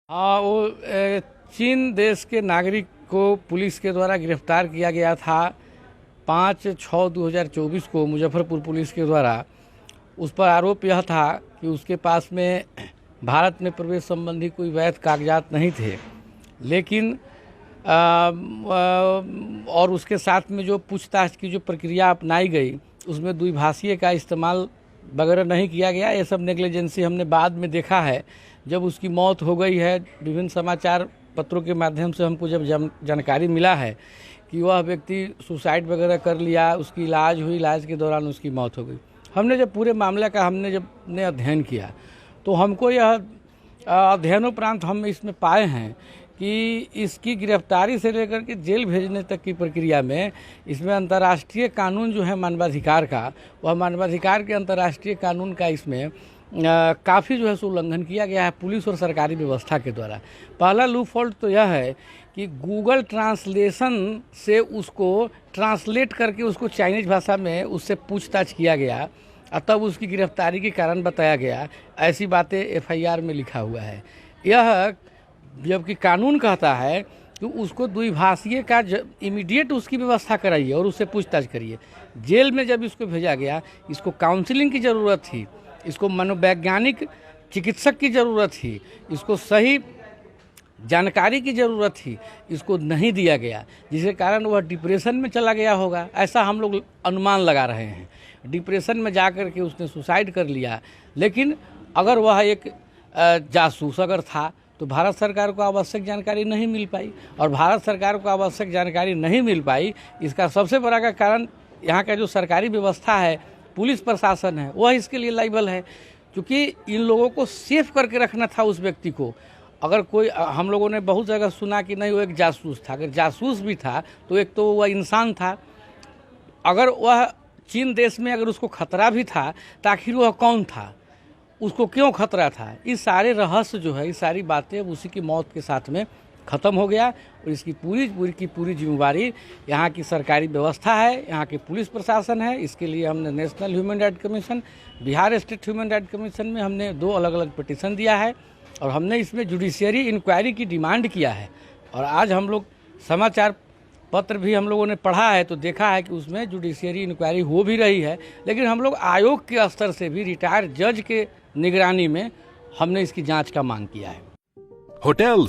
हाँ, वो चीन देश के नागरिक को पुलिस के द्वारा गिरफ्तार किया गया था 5/6/2024 को मुजफ्फरपुर पुलिस के द्वारा। उस पर आरोप यह था कि उसके पास में भारत में प्रवेश संबंधी कोई वैध कागजात नहीं थे, लेकिन और उसके साथ में जो पूछताछ की जो प्रक्रिया अपनाई गई उसमें द्विभाषीय का इस्तेमाल वगैरह नहीं किया गया। ये सब नेग्लिजेंसी हमने बाद में देखा है, जब उसकी मौत हो गई है। विभिन्न समाचार पत्रों के माध्यम से हमको जब जानकारी मिला है कि वह व्यक्ति सुसाइड वगैरह कर लिया, उसकी इलाज हुई, इलाज के दौरान उसकी मौत हो गई। हमने जब पूरे मामले का जब अध्ययन किया तो हमको यह अध्ययनोपरांत हम इसमें पाए हैं कि इसकी गिरफ्तारी से लेकर के जेल भेजने तक की प्रक्रिया में इसमें अंतर्राष्ट्रीय कानून जो है मानवाधिकार का, वह मानवाधिकार के अंतर्राष्ट्रीय कानून का इसमें काफ़ी जो है उल्लंघन किया गया है पुलिस और सरकारी व्यवस्था के द्वारा। पहला लूप होल्ड तो यह है कि गूगल ट्रांसलेशन से उसको ट्रांसलेट करके उसको चाइनीज भाषा में उससे पूछताछ किया गया और तब उसकी गिरफ्तारी के कारण बताया गया। ऐसी बातें एफआईआर में लिखा हुआ है। यह जबकि कानून कहता है कि उसको द्विभाषीय का इमीडिएट उसकी व्यवस्था कराइए और उससे पूछताछ करिए। जेल में जब इसको भेजा गया, इसको काउंसलिंग की ज़रूरत थी, इसको मनोवैज्ञानिक चिकित्सक की ज़रूरत थी, इसको सही जानकारी की ज़रूरत थी, इसको नहीं दिया गया, जिसके कारण वह डिप्रेशन में चला गया होगा। ऐसा हम लोग अनुमान लगा रहे हैं। डिप्रेशन में जा कर के उसने सुसाइड कर लिया। लेकिन अगर वह एक जासूस अगर था तो भारत सरकार को आवश्यक जानकारी नहीं मिल पाई, और भारत सरकार को आवश्यक जानकारी नहीं मिल पाई, इसका सबसे बड़ा का कारण यहाँ का जो सरकारी व्यवस्था है, पुलिस प्रशासन है, वह इसके लिए लायबल है। क्योंकि इन लोगों को सेफ करके रखना था उस व्यक्ति को। अगर कोई, हम लोगों ने बहुत जगह सुना कि नहीं वो एक जासूस था, अगर जासूस भी था तो एक तो वह इंसान था। अगर वह चीन देश में अगर उसको खतरा भी था तो आखिर वह कौन था, उसको क्यों खतरा था? इस सारे रहस्य जो है, इस सारी बातें उसी की मौत के साथ में ख़त्म हो गया। और इसकी पूरी जिम्मेवारी यहाँ की सरकारी व्यवस्था है, यहाँ के पुलिस प्रशासन है। इसके लिए हमने national human right commission, Bihar state human right commission में हमने 2 अलग अलग पिटीशन दिया है और हमने इसमें जुडिशियरी इंक्वायरी की डिमांड किया है। और आज हम लोग समाचार पत्र भी हम लोगों ने पढ़ा है तो देखा है कि उसमें जुडिशियरी इंक्वायरी हो भी रही है। लेकिन हम लोग आयोग के स्तर से भी रिटायर्ड जज के निगरानी में हमने इसकी जांच का मांग किया है। होटल